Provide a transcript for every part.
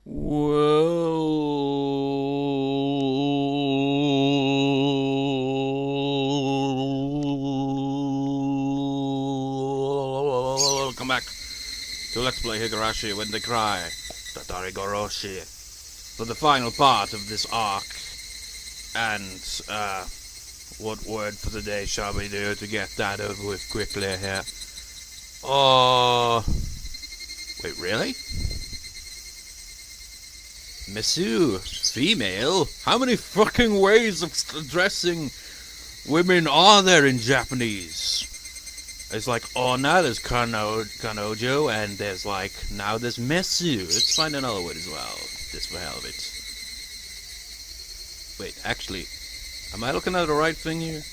Welcome back to Let's Play Higurashi When They Cry, Tatarigoroshi, for the final part of this arc. And, what word for the day shall we do to get that over with quickly here? Oh, wait, really? Mesu, female? How many fucking ways of addressing women are there in Japanese? It's like, oh, now there's Kanojo, and there's like, now there's Mesu. Let's find another word as well, just for hell of it. Wait, actually, am I looking at the right thing here?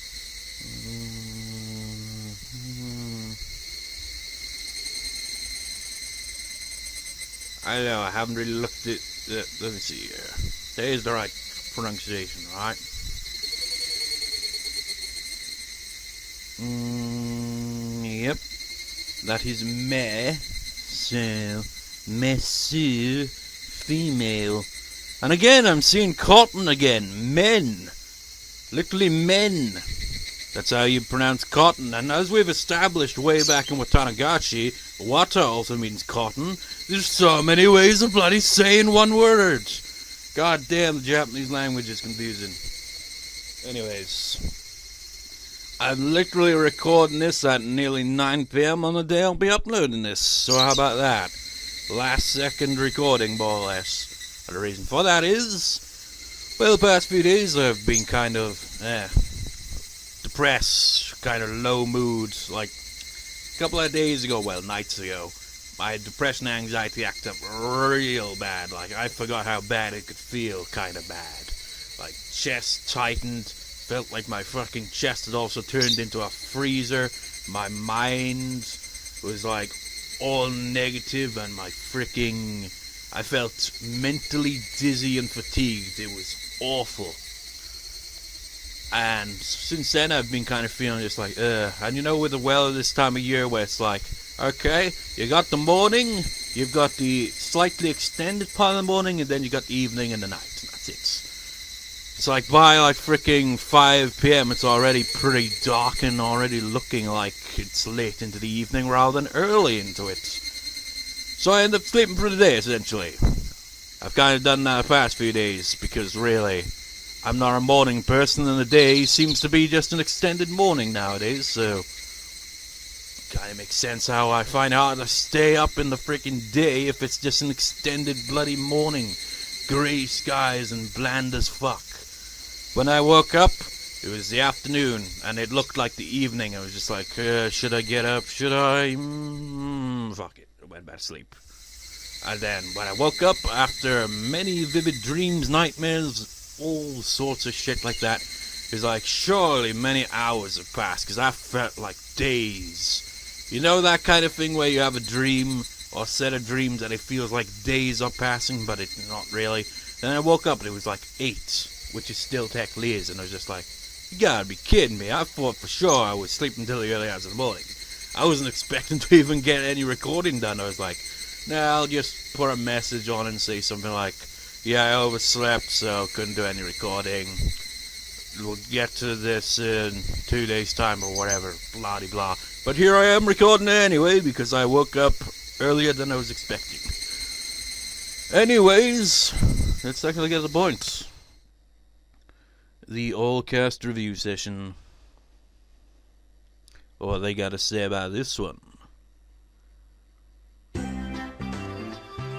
I don't know, I haven't really looked at let me see here. There's the right pronunciation, right? Yep. That is me. So, Mesu, female. And again, I'm seeing cotton again. Men. Literally men. That's how you pronounce cotton. And as we've established way back in Watanagashi, wata also means cotton. There's so many ways of bloody saying one word. God damn, the Japanese language is confusing. Anyways, I'm literally recording this at nearly 9 PM on the day I'll be uploading this. So how about that? Last second recording, more or less. And the reason for that is, well, the past few days I've been kind of depressed, kind of low mood. Like a couple of days ago, well, nights ago, my depression and anxiety acted up real bad. Like, I forgot how bad it could feel, kind of bad. Like, chest tightened, felt like my fucking chest had also turned into a freezer. My mind was, like, all negative, and my freaking... I felt mentally dizzy and fatigued. It was awful. And since then, I've been kind of feeling just like, and you know, with the weather this time of year where it's like, okay, you got the morning, you've got the slightly extended part of the morning, and then you got the evening and the night, and that's it. It's like by like freaking 5 PM, it's already pretty dark and already looking like it's late into the evening rather than early into it. So I end up sleeping through the day, essentially. I've kind of done that the past few days, because really, I'm not a morning person, and the day seems to be just an extended morning nowadays, so... kind of makes sense how I find it hard to stay up in the freaking day if it's just an extended bloody morning. Grey skies and bland as fuck. When I woke up, it was the afternoon, and it looked like the evening. I was just like, should I get up? Should I? Fuck it. I went back to sleep. And then, when I woke up, after many vivid dreams, nightmares, all sorts of shit like that, it was like, surely many hours have passed, because I felt like days. You know that kind of thing where you have a dream, or a set of dreams, and it feels like days are passing, but it's not really. Then I woke up, and it was like 8, which is still technically is, and I was just like, you gotta be kidding me. I thought for sure I would sleep until the early hours of the morning. I wasn't expecting to even get any recording done. I was like, nah, I'll just put a message on and say something like, yeah, I overslept, so couldn't do any recording. We'll get to this in 2 days' time or whatever, blah de blah. But here I am recording it anyway, because I woke up earlier than I was expecting. Anyways, let's actually get to the point. The all-cast review session. What they gotta say about this one.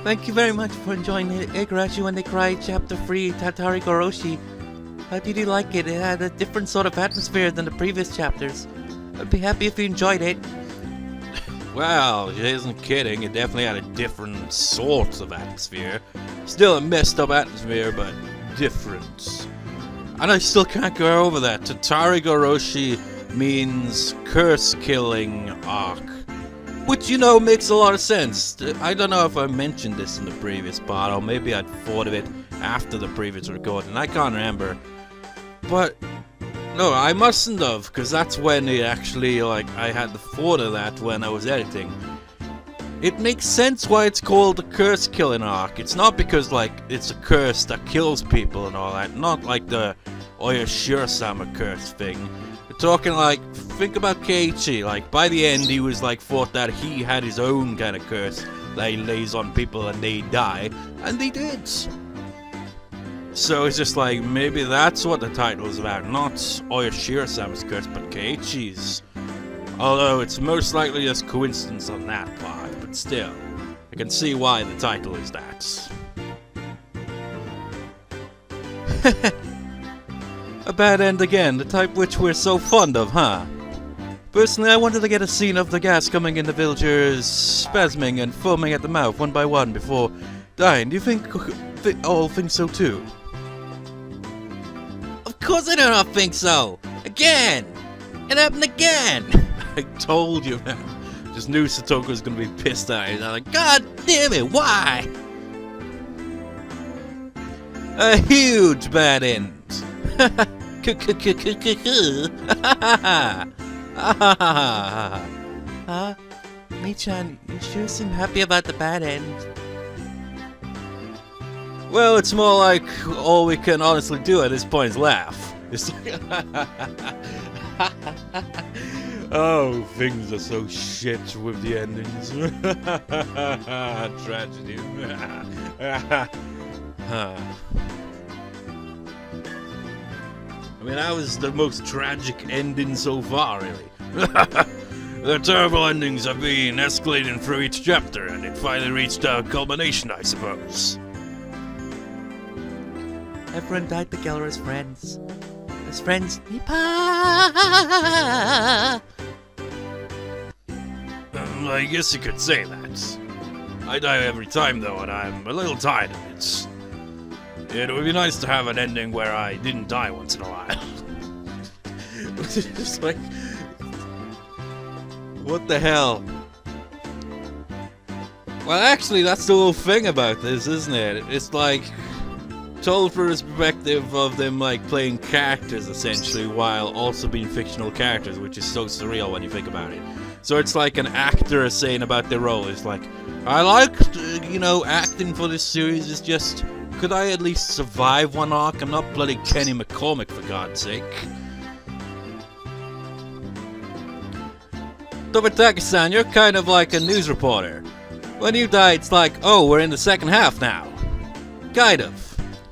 Thank you very much for enjoying Higurashi When They Cry Chapter 3 Tatarigoroshi. How did you like it? It had a different sort of atmosphere than the previous chapters. I'd be happy if you enjoyed it. Well, she isn't kidding. It definitely had a different sort of atmosphere. Still a messed up atmosphere, but different. And I still can't go over that. Tatarigoroshi means curse-killing arc. Which, you know, makes a lot of sense. I don't know if I mentioned this in the previous part, or maybe I'd thought of it after the previous recording. I can't remember. But, no, I mustn't have, because that's when it actually, like, I had the thought of that when I was editing. it makes sense why it's called the curse killing arc. It's not because, like, it's a curse that kills people and all that. Not like the Oyashiro-sama curse thing. We're talking, like, think about Keiichi. Like, by the end, he was, like, thought that he had his own kind of curse that he lays on people and they die. And they did. So it's just like, maybe that's what the title is about. Not Oyashiro-sama's curse, but Keiichi's. Although it's most likely just coincidence on that part, but still, I can see why the title is that. A bad end again, the type which we're so fond of, huh? Personally, I wanted to get a scene of the gas coming in the villagers spasming and foaming at the mouth one by one before dying. Do you think all think so too? Of course I do not think so! Again! It happened again! I told you, man. Just knew Satoko was gonna be pissed at it. I'm like, God damn it, why? A huge bad end. Mii-chan, you sure seem happy about the bad end. well, it's more like all we can honestly do at this point is laugh. It's like, oh, things are so shit with the endings. Tragedy. I mean, that was the most tragic ending so far, really. The terrible endings have been escalating through each chapter, and it finally reached a culmination, I suppose. Everyone died together as friends. As friends. I guess you could say that. I die every time, though, and I'm a little tired of it. It would be nice to have an ending where I didn't die once in a while. It's just like, what the hell? Well, actually, that's the whole thing about this, isn't it? It's like told through the perspective of them, like, playing characters essentially, while also being fictional characters, which is so surreal when you think about it. So it's like an actor saying about their role. It's like, I liked, acting for this series. It's just, could I at least survive one arc? I'm not bloody Kenny McCormick, for God's sake. Tomitake-san, you're kind of like a news reporter. When you die, it's like, oh, we're in the second half now. Kind of.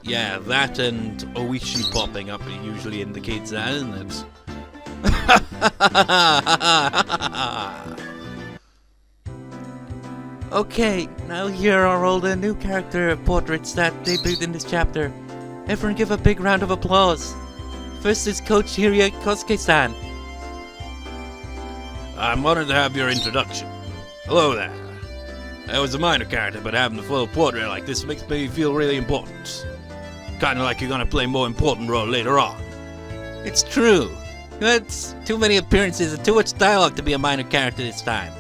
Yeah, that and Ooishi popping up usually indicates that, isn't it? Okay, now here are all the new character portraits that debuted in this chapter. Everyone give a big round of applause. First is Coach Higurashi-san. I'm honored to have your introduction. Hello there. I was a minor character, but having a full portrait like this makes me feel really important. Kinda like you're gonna play a more important role later on. It's true. That's too many appearances and too much dialogue to be a minor character this time.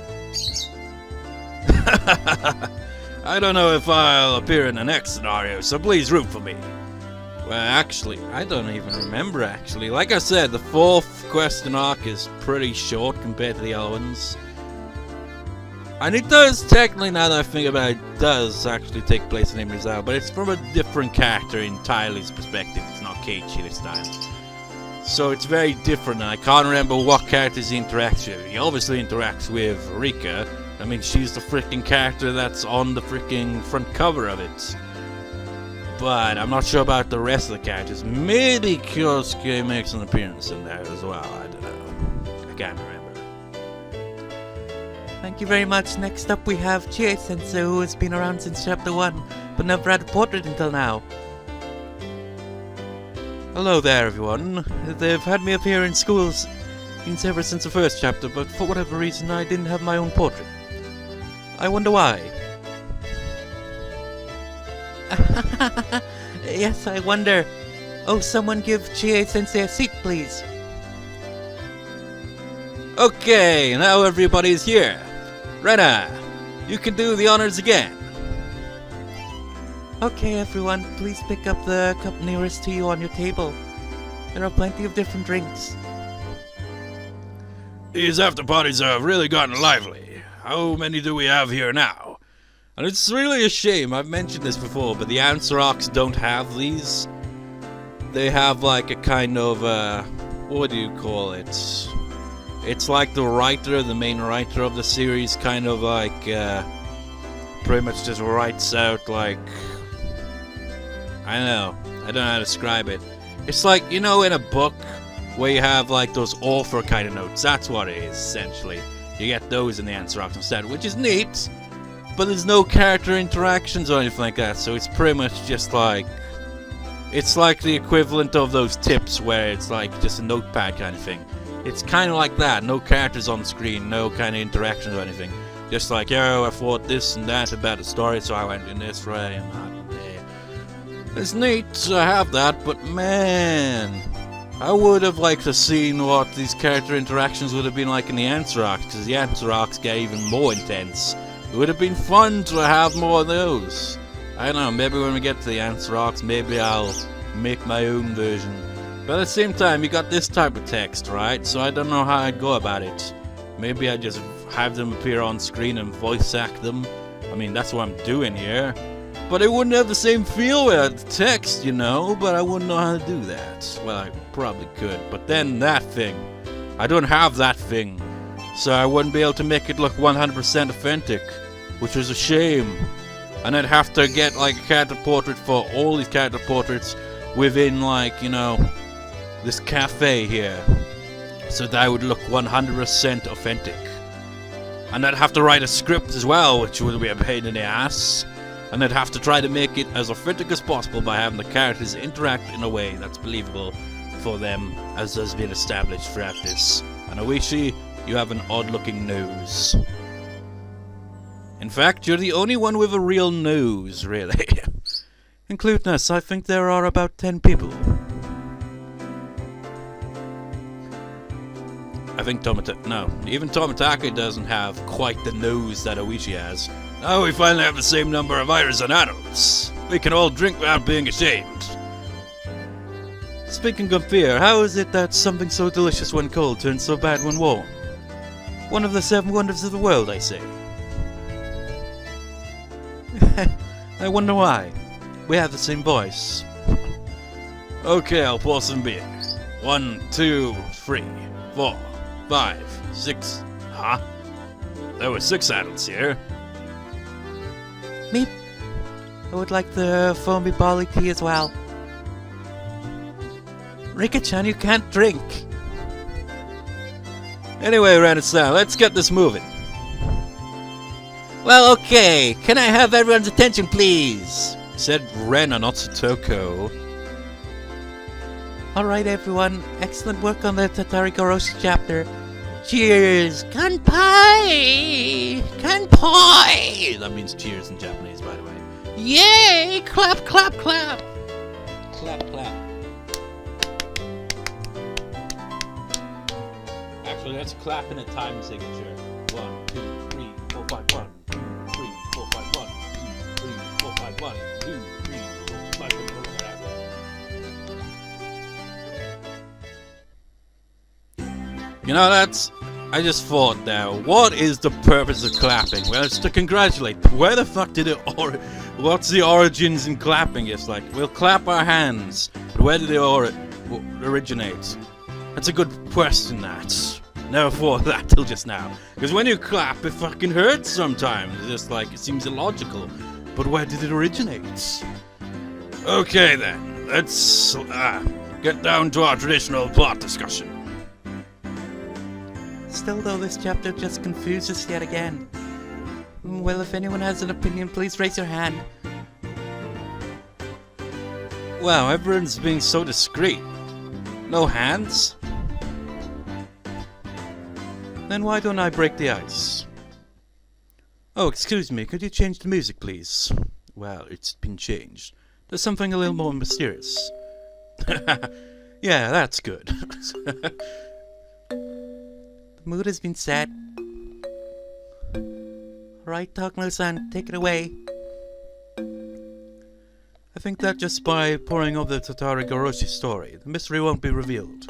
I don't know if I'll appear in the next scenario, so please root for me. Well, actually, I don't even remember, actually. Like I said, the fourth question arc is pretty short compared to the other ones. And it does, technically, now that I think about it, does actually take place in Imrizal, but it's from a different character entirely's perspective. It's not Keiichi this time. So it's very different, and I can't remember what characters he interacts with. He obviously interacts with Rika. I mean, she's the freaking character that's on the freaking front cover of it. But I'm not sure about the rest of the characters. Maybe Kyosuke makes an appearance in there as well. I don't know. I can't remember. Thank you very much. Next up we have Chie-Sensei, who has been around since chapter 1, but never had a portrait until now. Hello there, everyone. They've had me appear in schools ever since the first chapter, but for whatever reason I didn't have my own portrait. I wonder why. Yes, I wonder. Oh, someone give Chie-Sensei a seat, please. Okay, now everybody's here. Rena, you can do the honors again. Okay, everyone, please pick up the cup nearest to you on your table. There are plenty of different drinks. These after parties have really gotten lively. how many do we have here now? And it's really a shame, I've mentioned this before, but the answer arcs don't have these. They have like a kind of, what do you call it? It's like the writer, the main writer of the series, kind of like, pretty much just writes out like, I don't know how to describe it. It's like, you know, in a book where you have like those author kind of notes. That's what it is, essentially. You get those in the answer arcs instead, which is neat. But there's no character interactions or anything like that, so it's pretty much just like... It's like the equivalent of those tips where it's like just a notepad kind of thing. It's kind of like that. No characters on screen, no kind of interactions or anything. Just like, yo, I thought this and that about the story, so I went in this way and that there. It's neat to have that, but man... I would have liked to seen what these character interactions would have been like in the answer arcs, because the answer arcs get even more intense. It would have been fun to have more of those. I don't know, maybe when we get to the answer arcs, maybe I'll make my own version. But at the same time, you got this type of text, right? So I don't know how I'd go about it. Maybe I just have them appear on screen and voice act them. I mean, that's what I'm doing here. But it wouldn't have the same feel with the text, you know? But I wouldn't know how to do that. Well, I probably could. But then that thing. I don't have that thing. So I wouldn't be able to make it look 100% authentic. Which was a shame. And I'd have to get like a character portrait for all these character portraits within like, you know, this cafe here. So that I would look 100% authentic. And I'd have to write a script as well, which would be a pain in the ass. And I'd have to try to make it as authentic as possible by having the characters interact in a way that's believable for them, as has been established throughout this. And Ooishi, you have an odd-looking nose. In fact, you're the only one with a real nose, really. Including us, I think there are about 10 people. I think even Tomitake doesn't have quite the nose that Ooishi has. Now we finally have the same number of iris and adults. We can all drink without being ashamed. Speaking of beer, how is it that something so delicious when cold turns so bad when warm? One of the 7 wonders of the world, I say. I wonder why. We have the same voice. Okay, I'll pour some beer. 1, 2, 3, 4, 5, 6. Huh? There were 6 adults here. Me? I would like the foamy barley tea as well. Rika-chan, you can't drink. Anyway, Renaissance, let's get this moving. Well, okay. Can I have everyone's attention, please? Said Ren and not Satoko. Alright, everyone. Excellent work on the Tatarigoroshi chapter. Cheers! Kanpai! Kanpai! That means cheers in Japanese, by the way. Yay! Clap, clap, clap! Clap, clap. Actually, let's clap in a time signature. 1, 2, 3, 4, 5, 1, 2, 3, 4, 5, 1, 2, 3, 4, 5, 1, 2, 3, 4, 5, 1. You know, I just thought now, what is the purpose of clapping? Well, it's to congratulate. Where the fuck did what's the origins in clapping? It's like, we'll clap our hands. But where did it originate? That's a good question, that. Never thought of that till just now. Because when you clap, it fucking hurts sometimes. It's just like, it seems illogical. But where did it originate? Okay then, let's get down to our traditional plot discussion. Still though, this chapter just confuses yet again. Well, if anyone has an opinion, please raise your hand. Wow, everyone's being so discreet. No hands? Then why don't I break the ice? Oh, excuse me, could you change the music, please? Well, it's been changed. There's something a little more mysterious. Yeah, that's good. The mood has been set. Alright, Takano-san, take it away. I think that just by pouring over the Tatarigoroshi story, the mystery won't be revealed.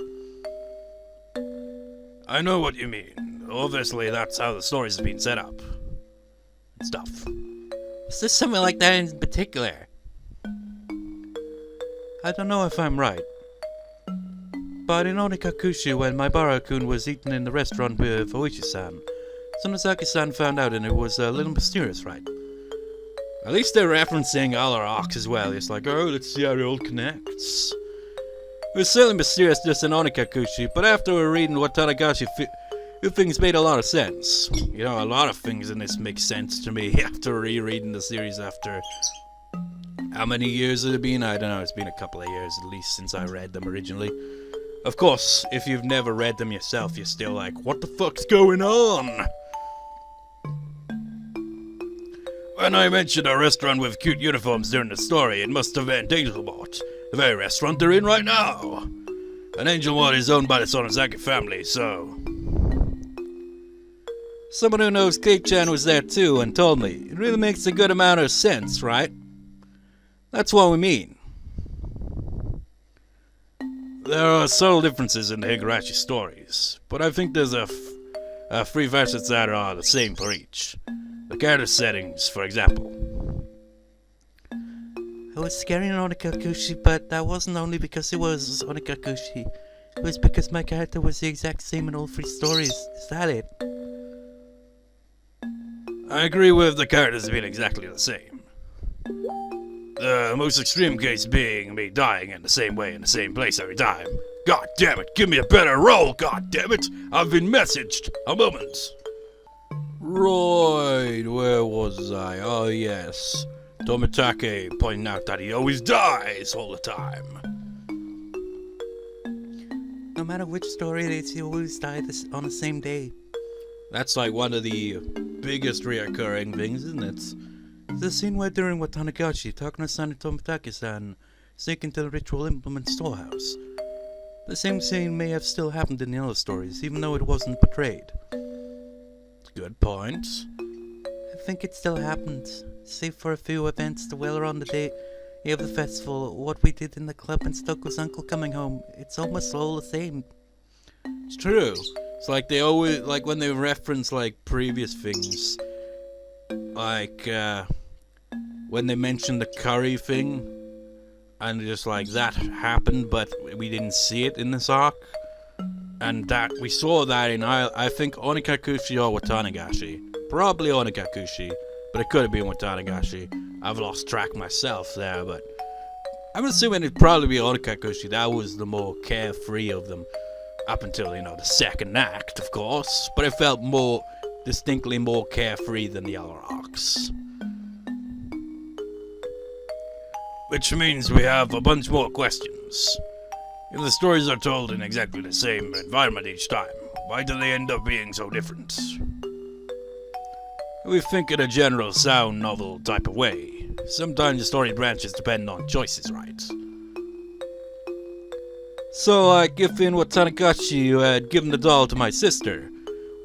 I know what you mean. Obviously, that's how the stories have been set up. And stuff. Is there something like that in particular? I don't know if I'm right. But in Onikakushi, when Maibara-kun was eaten in the restaurant with Ooishi-san, Sonozaki-san found out and it was a little mysterious, right? At least they're referencing other arcs as well. It's like, oh, let's see how it all connects. It was certainly mysterious just in Onikakushi, but after reading what Tatarigoroshi, things made a lot of sense. You know, a lot of things in this make sense to me after rereading the series after... How many years has it been? I don't know, it's been a couple of years at least since I read them originally. Of course, if you've never read them yourself, you're still like, what the fuck's going on? When I mentioned a restaurant with cute uniforms during the story, it must have been Angelmort, the very restaurant they're in right now. And Angelmort is owned by the Sonozaki family, so... Someone who knows Cake-chan was there too and told me. It really makes a good amount of sense, right? That's what we mean. There are subtle differences in the Higurashi stories, but I think there's three facets that are the same for each. The character settings, for example. It was scary in Onikakushi, but that wasn't only because it was Onikakushi. It was because my character was the exact same in all three stories. Is that it? I agree with the characters being exactly the same. The most extreme case being me dying in the same way in the same place every time. God damn it, give me a better role, god damn it! I've been messaged! A moment! Right, where was I? Oh yes. Tomitake pointing out that he always dies all the time. No matter which story it is, he always died on the same day. That's like one of the biggest reoccurring things, isn't it? The scene where during Watanagashi, Takano-san and Tomitake-san sneak into the ritual implement storehouse. The same scene may have still happened in the other stories, even though it wasn't portrayed. Good point. I think it still happened, save for a few events to well around the day of the festival, what we did in the club and Satoko's uncle coming home. It's almost all the same. It's true. It's like they always, like when they reference like previous things, like when they mentioned the curry thing, and just like that happened, but we didn't see it in this arc, and that we saw that in I think Onikakushi or Watanagashi, probably Onikakushi, but it could have been Watanagashi. I've lost track myself there, but I'm assuming it'd probably be Onikakushi. That was the more carefree of them. Up until, you know, the second act, of course, but it felt distinctly more carefree than the other arcs. Which means we have a bunch more questions. If the stories are told in exactly the same environment each time, why do they end up being so different? We think in a general sound novel type of way. Sometimes the story branches depend on choices, right? So, like, if in Watanagashi you had given the doll to my sister,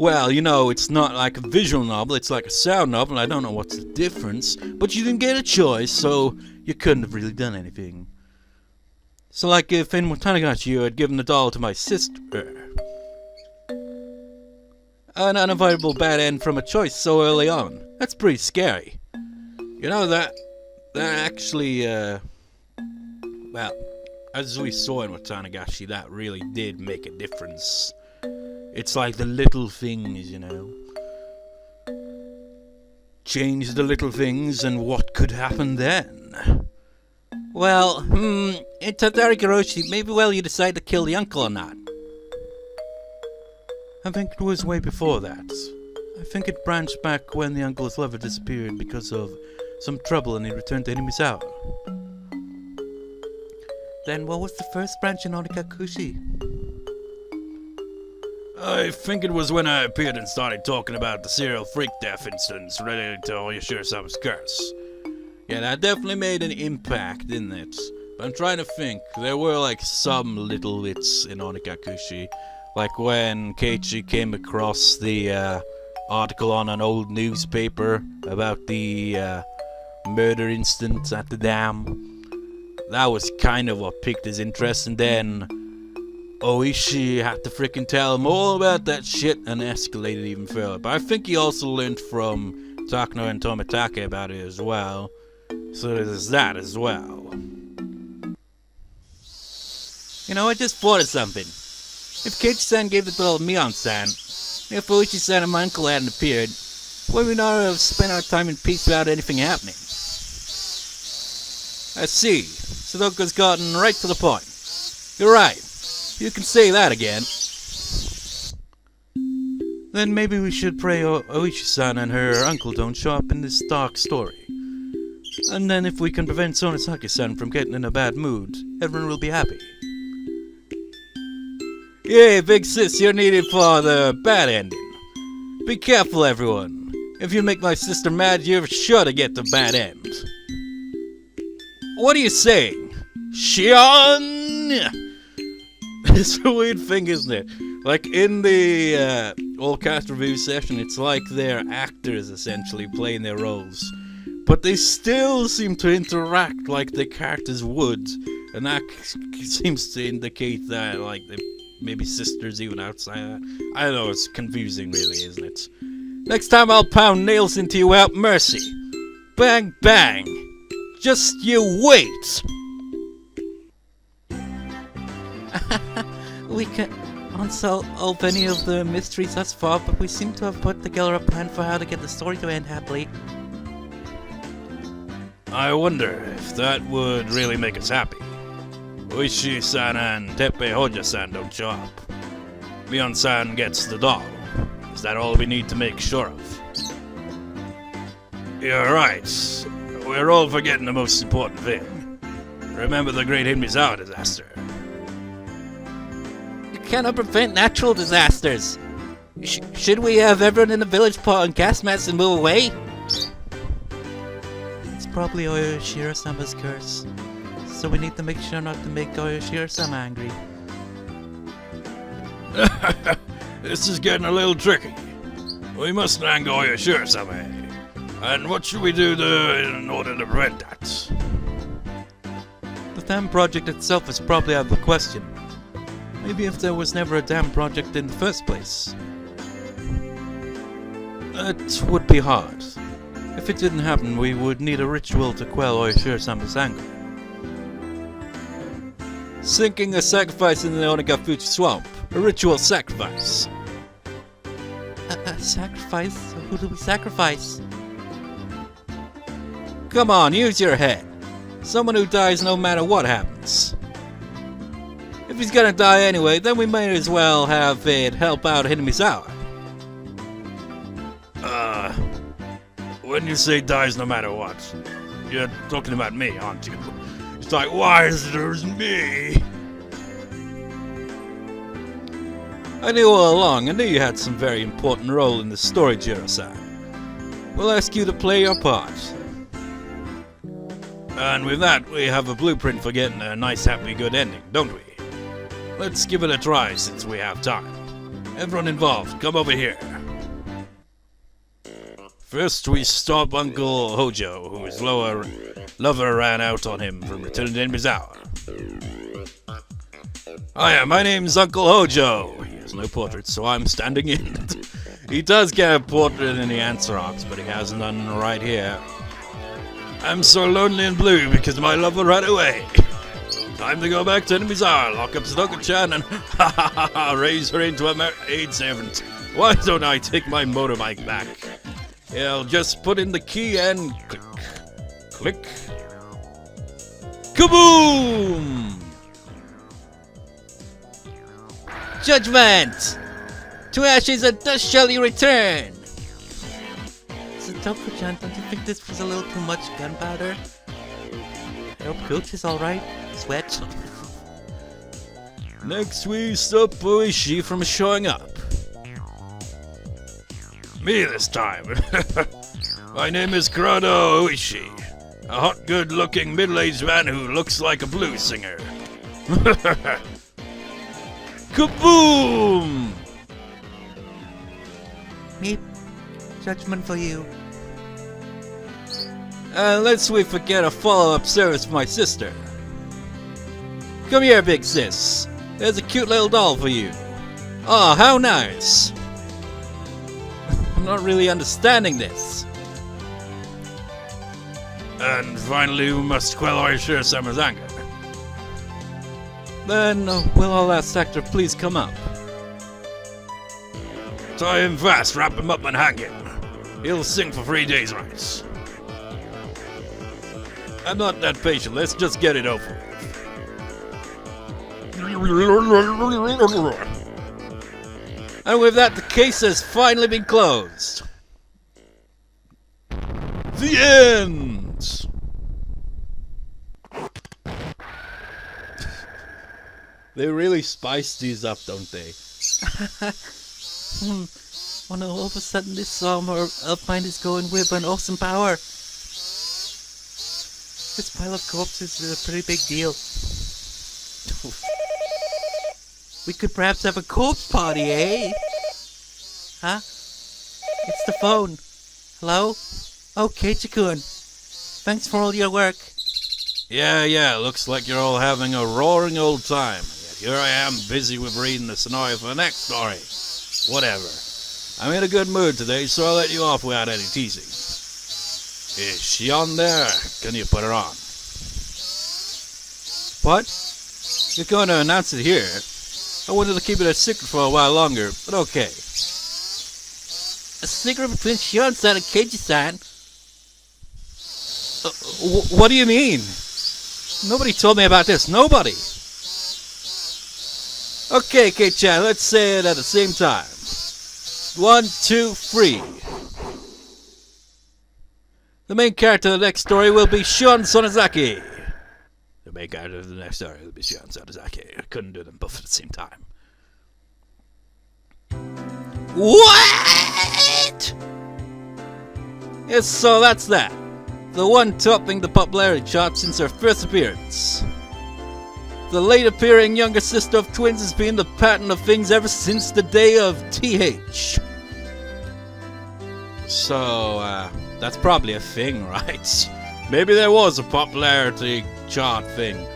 well, you know, it's not like a visual novel, it's like a sound novel, I don't know what's the difference, but you didn't get a choice, so you couldn't have really done anything. So, like, if in Watanagashi you had given the doll to my sister, an unavoidable bad end from a choice so early on, that's pretty scary. You know, that actually, well, as we saw in Watanagashi, that really did make a difference. It's like the little things, you know. Change the little things and what could happen then? Well, in Tatarigoroshi, maybe you decide to kill the uncle or not. I think it was way before that. I think it branched back when the uncle's lover disappeared because of some trouble and he returned to Himisawa. Then what was the first branch in Onikakushi? I think it was when I appeared and started talking about the serial freak death incidents related to Oyashiro-sama's curse. Yeah, that definitely made an impact, didn't it? But I'm trying to think. There were like some little bits in Onikakushi. Like when Keiichi came across the article on an old newspaper about the murder incident at the dam. That was kind of what piqued his interest, and then Ooishi had to frickin' tell him all about that shit and escalated even further. But I think he also learned from Takano and Tomitake about it as well. So there's that as well. You know, I just thought of something. If Keiichi-san gave the bill to Mion-san, if Ooishi-san and my uncle hadn't appeared, would we not have spent our time in peace without anything happening? I see. Satoko's gotten right to the point. You're right. You can say that again. Then maybe we should pray Ooishi-san and her uncle don't show up in this dark story. And then if we can prevent Sonosaki-san from getting in a bad mood, everyone will be happy. Yay, big sis, you're needed for the bad ending. Be careful, everyone. If you make my sister mad, you're sure to get the bad end. What are you saying? Shion! It's a weird thing, isn't it? Like, in the all-cast review session, it's like they're actors, essentially, playing their roles. But they still seem to interact like the characters would. And that seems to indicate that, like, they maybe sisters even outside that. I don't know, it's confusing, really, isn't it? Next time I'll pound nails into you without mercy. Bang, bang. Just you wait. We can't unsolve any of the mysteries thus far, but we seem to have put together a plan for how to get the story to end happily. I wonder if that would really make us happy. Ooishi-san and Teppei Hoja-san don't show up. Mion-san gets the doll. Is that all we need to make sure of? You're right. We're all forgetting the most important thing. Remember the Great Himatsubushi disaster. You cannot prevent natural disasters. Should we have everyone in the village put on gas masks and move away? It's probably Oyoshiro-sama's curse. So we need to make sure not to make Oyoshiro-sama angry. This is getting a little tricky. We mustn't anger Oyoshiro-sama. And what should we do in order to prevent that? The dam project itself is probably out of the question. Maybe if there was never a dam project in the first place. That would be hard. If it didn't happen, we would need a ritual to quell Oyoshiro-sama's anger. Sinking a sacrifice in the Onagafuchi swamp. A ritual sacrifice. A sacrifice? Who do we sacrifice? Come on, use your head. Someone who dies no matter what happens. If he's gonna die anyway, then we might as well have it help out Hinamizawa. When you say dies no matter what, you're talking about me, aren't you? It's like, why is there's me? I knew all along. I knew you had some very important role in the story, Jiro-san. We'll ask you to play your part. And with that, we have a blueprint for getting a nice, happy, good ending, don't we? Let's give it a try since we have time. Everyone involved, come over here. First, we stop Uncle Hojo, whose lover ran out on him from returning to Mizawa. Hiya, my name's Uncle Hojo. He has no portrait, so I'm standing in. He does get a portrait in the answer box, but he has none right here. I'm so lonely and blue because my lover ran away. Time to go back to Mizawa, lock up Satoko-chan, and raise her into a maid servant. Why don't I take my motorbike back? I'll just put in the key and click. Click. Kaboom! Judgment! To ashes and dust shall you return! Satoko-chan, don't you think this was a little too much gunpowder? I hope Coach is alright. Sweat. Next we stop Ooishi from showing up. Me this time. My name is Kurado Ooishi. A hot, good-looking, middle-aged man who looks like a blues singer. Kaboom! Me? Judgment for you. Lest we forget a follow-up service for my sister. Come here, big sis. There's a cute little doll for you. Oh, how nice. I'm not really understanding this. And finally, we must quell Shiro-sama's anger. Then, will all that sector please come up? Tie him fast, wrap him up and hang him. He'll sing for 3 days' rights. I'm not that patient, let's just get it over with. And with that, the case has finally been closed. The end! They really spice these up, don't they? When all of a sudden this summer Elfmind is going with an awesome power. This pile of corpses is a pretty big deal. We could perhaps have a corpse party, eh? Huh? It's the phone. Hello? Oh, Keiichi-kun. Thanks for all your work. Yeah, looks like you're all having a roaring old time. Yet here I am, busy with reading the scenario for the next story. Whatever. I'm in a good mood today, so I'll let you off without any teasing. Is she on there? Can you put her on? What? You're going to announce it here? I wanted to keep it a secret for a while longer, but okay. A secret between Shion-san and Keiji-san? What do you mean? Nobody told me about this. Nobody. Okay, Kei-chan, let's say it at the same time. 1, 2, 3. The main character of the next story will be Shion Sonozaki. The main character of the next story will be Shion Sonozaki. I couldn't do them both at the same time. What? Yes, so that's that. The one topping the popularity chart since her first appearance. The late appearing younger sister of twins has been the pattern of things ever since the day of TH. So, that's probably a thing, right? Maybe there was a popularity chart thing.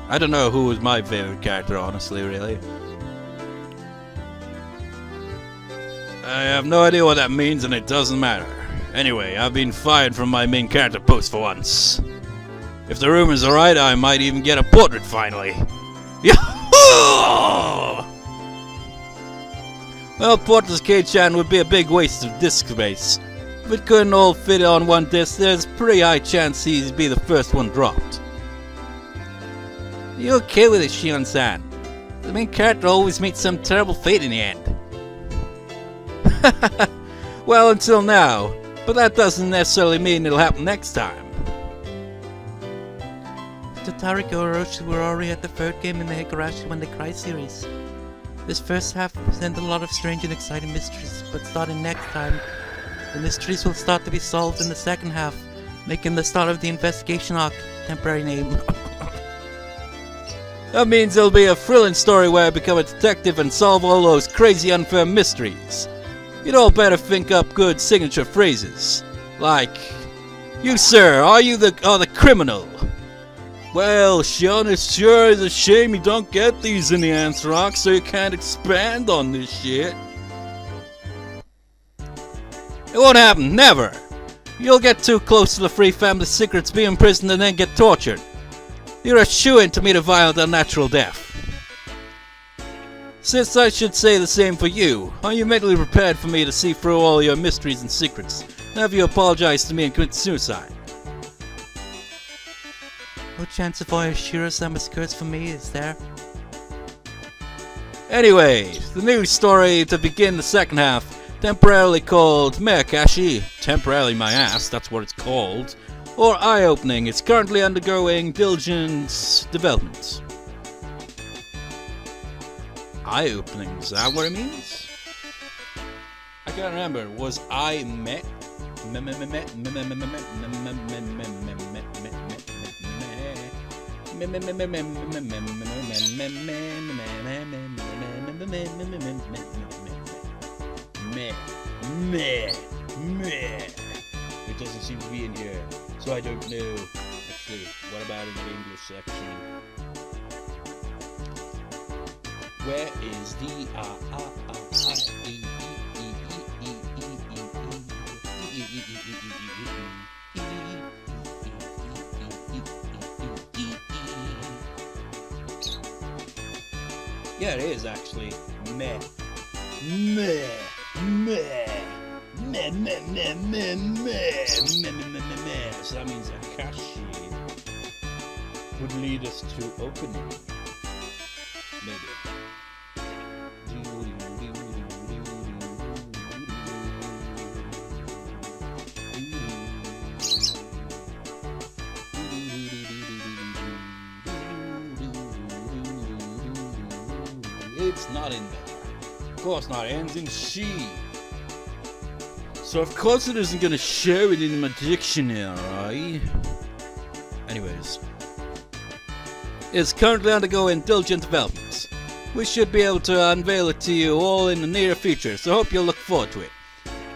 I don't know who was my favorite character, honestly, really. I have no idea what that means, and it doesn't matter. Anyway, I've been fired from my main character post for once. If the rumors are right, I might even get a portrait finally. Yahoo! Well, portraits Kei-chan would be a big waste of disk space. If it couldn't all fit on one disc, there's a pretty high chance he'd be the first one dropped. You okay with it, Shion-san? The main character always meets some terrible fate in the end. Well, until now. But that doesn't necessarily mean it'll happen next time. Tatarigoroshi were already at the third game in the Higurashi When They Cry series. This first half presented a lot of strange and exciting mysteries, but starting next time, the mysteries will start to be solved in the second half, making the start of the investigation arc temporary name. That means there'll be a thrilling story where I become a detective and solve all those crazy unfair mysteries. You'd all better think up good signature phrases. Like, "You sir, are you the criminal?" "Well, Shion, it sure is a shame you don't get these in the answer arc, so you can't expand on this shit." It won't happen, never! You'll get too close to the Free Family Secrets, be imprisoned, and then get tortured. You're a shoo-in to meet a violent, unnatural death. Since I should say the same for you, are you mentally prepared for me to see through all your mysteries and secrets? Have you apologized to me and commit suicide? What chance of all your Shiro-sama's curse for me is there? Anyway, the news story to begin the second half, temporarily called Meakashi, temporarily my ass, that's what it's called, or eye-opening, it's currently undergoing diligent development. Eye-opening, is that what it means? I can't remember, was I met? Meh. Meh. Meh. It doesn't seem to be in here, so I don't know. Actually, what about in the English section? Where is the Yeah, it is actually meh. Meh. Meh. Meh, meh, meh, meh, meh, meh, meh, meh, meh, meh. So that means Akashi would lead us to opening. Maybe. It's not in there. Of course not. It ends in she. So of course it isn't going to show it in my dictionary. Anyways. It's currently undergoing diligent developments. We should be able to unveil it to you all in the near future, so hope you'll look forward to it.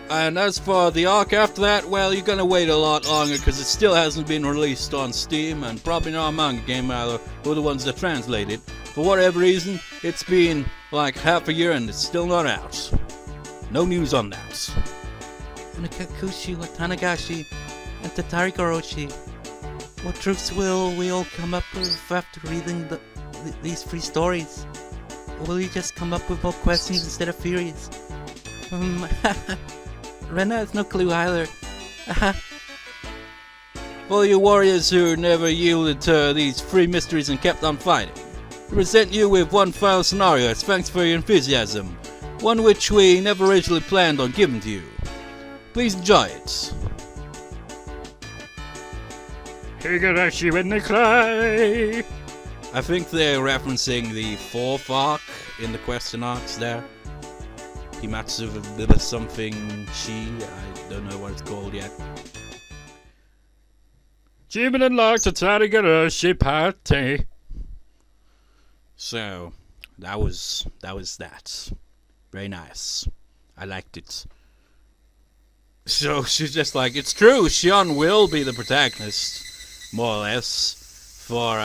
And as for the arc after that, well, you're gonna wait a lot longer because it still hasn't been released on Steam, and probably not a manga game either, who the ones that translate it. For whatever reason, it's been like half a year and it's still not out. No news on that. Nakakushi, Watanagashi, and Tatarigoroshi. What truths will we all come up with after reading these free stories? Or will you just come up with more questions instead of theories? Rena has no clue either. For you warriors who never yielded to these free mysteries and kept on fighting, we present you with one final scenario as thanks for your enthusiasm, one which we never originally planned on giving to you. Please enjoy it. Higurashi when they cry. I think they're referencing the fourth arc in the question arcs there. Himatsubushi something she, I don't know what it's called yet. Achievement unlocked, Tatarigoroshi party. So, that was that. Very nice. I liked it. So she's just like, it's true, Shion will be the protagonist, more or less, for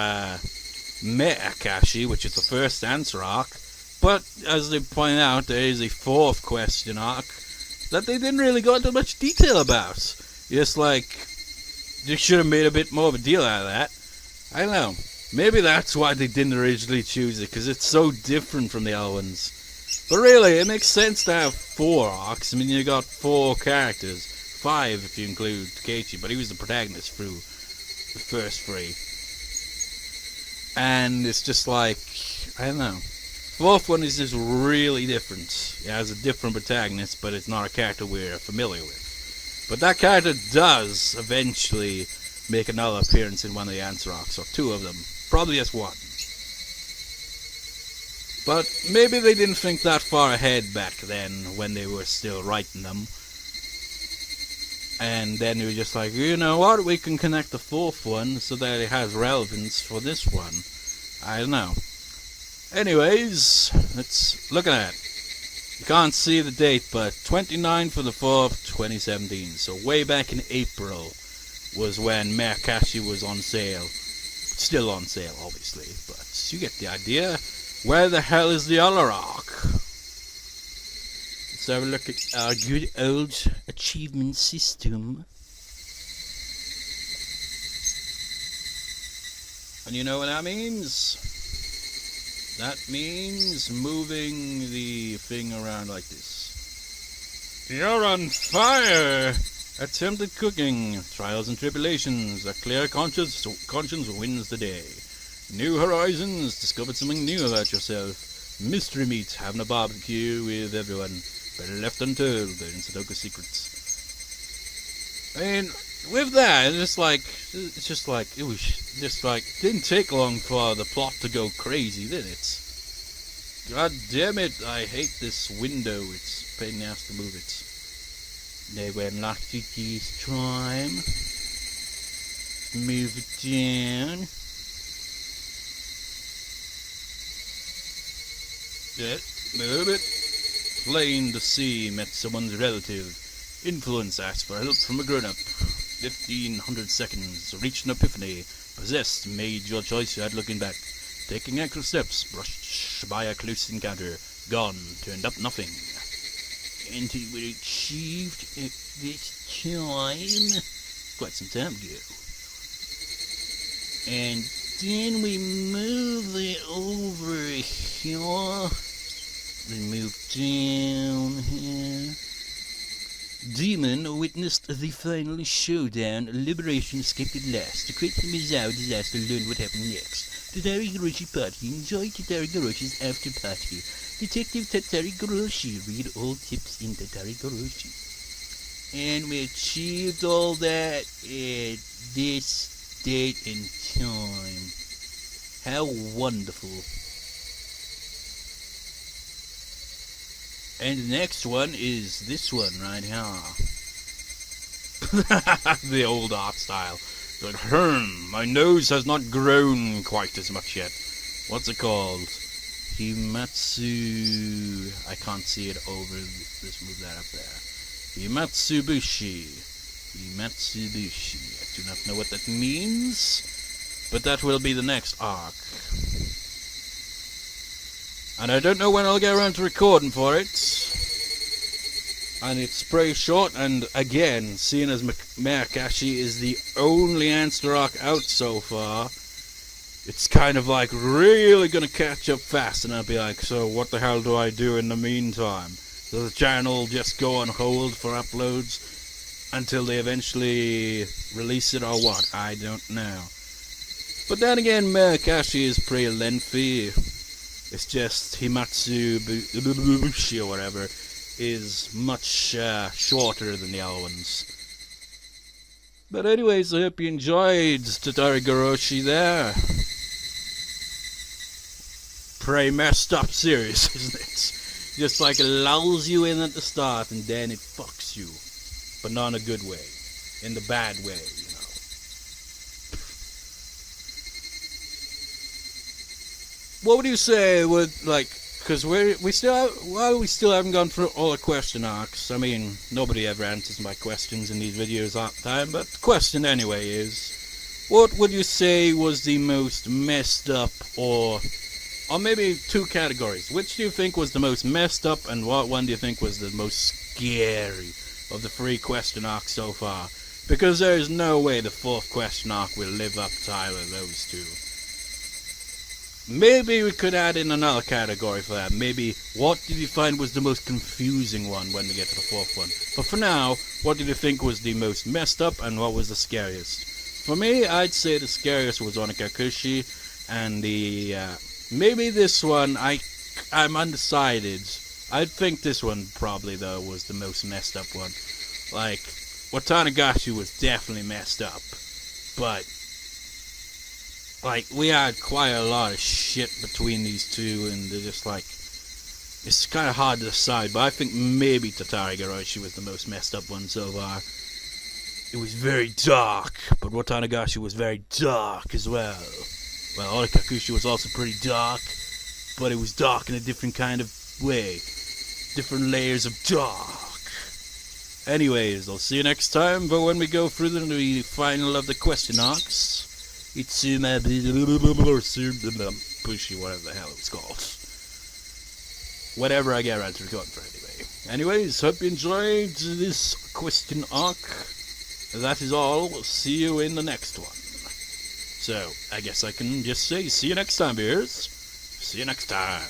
Akashi, which is the first answer arc. But, as they point out, there is a fourth question arc that they didn't really go into much detail about. Just like, they should have made a bit more of a deal out of that. I don't know. Maybe that's why they didn't originally choose it, because it's so different from the other ones. But really, it makes sense to have 4 arcs. I mean, you got 4 characters. 5 if you include Keiichi, but he was the protagonist through the first 3. And it's just like, I don't know. 4th one is just really different. It has a different protagonist, but it's not a character we're familiar with. But that character does eventually make another appearance in one of the answer arcs, or 2 of them. Probably just 1. But maybe they didn't think that far ahead back then when they were still writing them. And then they were just like, you know what, we can connect the 4th one so that it has relevance for this one. I don't know. Anyways, let's look at it. You can't see the date, but 29th of the 4th, 2017. So way back in April was when Akashi was on sale. Still on sale, obviously, but you get the idea. Where the hell is the other arc? Let's have a look at our good old achievement system. And you know what that means? That means moving the thing around like this. You're on fire! Attempted cooking, trials and tribulations, a clear conscience wins the day. New horizons, discovered something new about yourself. Mystery meat, having a barbecue with everyone. Better left untold, they're in Satoko secrets. I mean, with that, it's just like, it was just like, didn't take long for the plot to go crazy, did it? God damn it, I hate this window, it's a pain in the ass to move it. They were locked it this time. Move it down. Move it. Flaying the sea, met someone's relative. Influence, asked for help from a grown-up. 1500 seconds, reached an epiphany. Possessed, made your choice without looking back. Taking extra steps, brushed by a close encounter. Gone, turned up nothing. And it was achieved at this time. Quite some time ago. And then we move it over here. We move down here. Demon witnessed the final showdown. Liberation escaped at last. The great Mizzou disaster learned what happened next. Tatarigoroshi party. Enjoy Tatarigoroshi's after party. Detective Tatarigoroshi. Read all tips in Tatarigoroshi. And we achieved all that at this date and time. How wonderful. And the next one is this one right here. The old art style. Like, my nose has not grown quite as much yet. What's it called? Himatsu... I can't see it over... Let's move that up there. Himatsubushi. Himatsubushi. I do not know what that means, but that will be the next arc. And I don't know when I'll get around to recording for it. And it's pretty short, and again, seeing as Higurashi is the only answer arc out so far, it's kind of like really gonna catch up fast, and I'll be like, so what the hell do I do in the meantime? Does the channel just go on hold for uploads until they eventually release it or what? I don't know. But then again, Higurashi is pretty lengthy. It's just Himatsubushi or whatever is much shorter than the other ones. But anyways, I hope you enjoyed Tatarigoroshi there. Pretty messed up series, isn't it? Just like it lulls you in at the start and then it fucks you. But not in a good way. In the bad way, you know. What would you say would, like, because we still haven't gone through all the question arcs. I mean, nobody ever answers my questions in these videos all the time, but the question anyway is, what would you say was the most messed up, or maybe two categories? Which do you think was the most messed up, and what one do you think was the most scary of the 3 question arcs so far? Because there is no way the 4th question arc will live up to either of those two. Maybe we could add in another category for that. Maybe, what did you find was the most confusing one when we get to the 4th one? But for now, what did you think was the most messed up, and what was the scariest? For me, I'd say the scariest was Onikakushi, and the, maybe this one, I'm undecided. I think this one probably, though, was the most messed up one. Like, Watanagashi was definitely messed up, but like, we had quite a lot of shit between these two, and they're just like, it's kind of hard to decide, but I think maybe Tatarigoroshi was the most messed up one so far. It was very dark, but Watanagashi was very dark as well. Well, Onikakushi was also pretty dark, but it was dark in a different kind of way. Different layers of dark. Anyways, I'll see you next time, but when we go through the final of the question arcs, it's Pushi, whatever the hell it's called. Whatever I get around to recording for anyway. Anyways, hope you enjoyed this question arc. That is all. See you in the next one. So, I guess I can just say see you next time, viewers. See you next time.